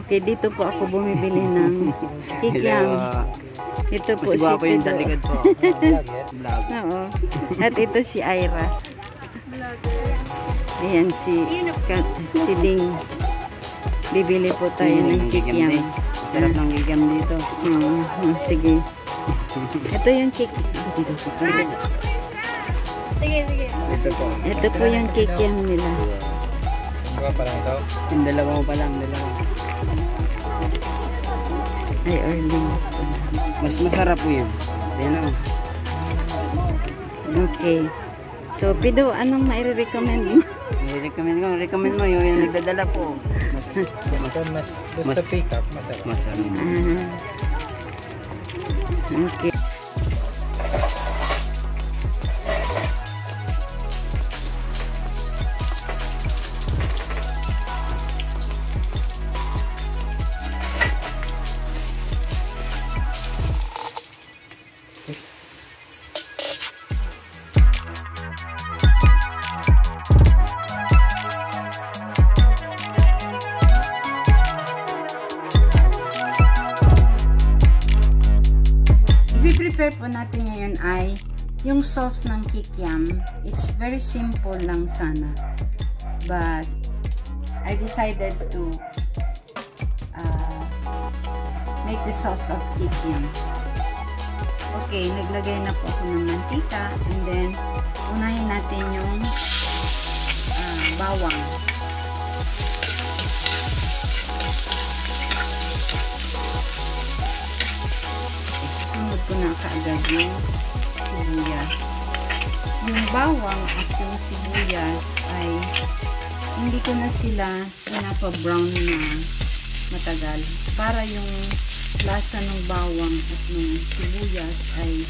Okay, dito po ako bumibili ng kikiam. Ito po si Pido. Yung sa likod po. Oo. At ito si Ira. Ayan si Ding. Bibili po tayo ng kikiam. Sarap ng kikiam dito. Sige. Ito yung kikiam. Sige. Ito po yung kikiam nila. Parang ito? Yung dalawa mo pa lang, dalawa. Ay, Orleans. Mas masarap po yun. Yan o. Okay. So, Pido, anong mai-recommend mo? Recommend mo yung nagdadala po. Basta pick up, masarap. Okay. I-prepare po natin ngayon ay yung sauce ng kikiam. It's very simple lang sana. But I decided to make the sauce of kikiam. Okay, naglagay na po ako ng mantika. And then, unahin natin yung bawang. Sunod ko na kaagad yung sibuyas. Yung bawang at yung sibuyas ay hindi ko na sila pinapa-brown na matagal. Para yung lasa ng bawang at ng sibuyas ay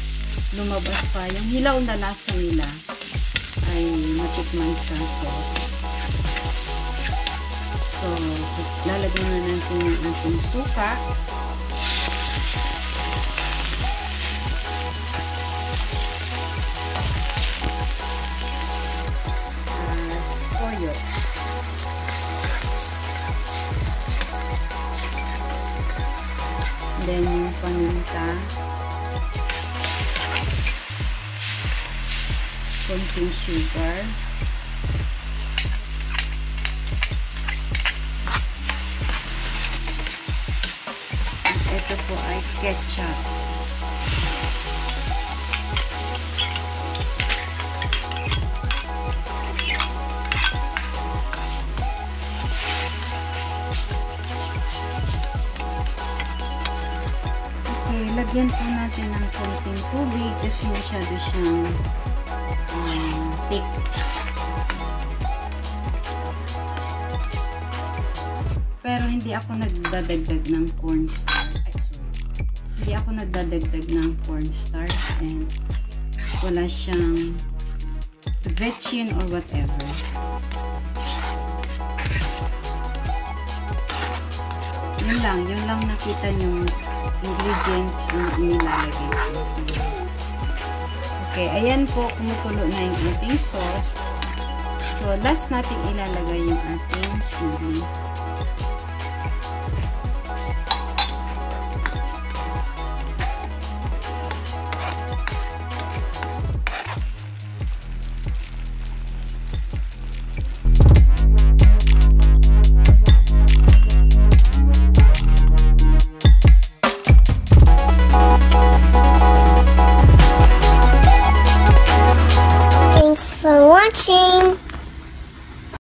lumabas pa. Yung hilaw na lasa nila ay matikman sa sauce. So, lalagyan na natin yung ating suka. Toyo. Then, yung paminta. Konting sugar. Ito po ay ketchup. Okay, lagyan po natin ng konting tubig kasi masyado siyang thick. Pero hindi ako nagdadagdag ng cornstarch. Hindi ako nagdadagdag ng cornstarch and wala siyang vetchin or whatever. Yun lang nakita yung ingredients na inilalagay ko. Okay, ayan po, kumukulo na yung ating sauce. So, last natin ilalagay yung ating sili.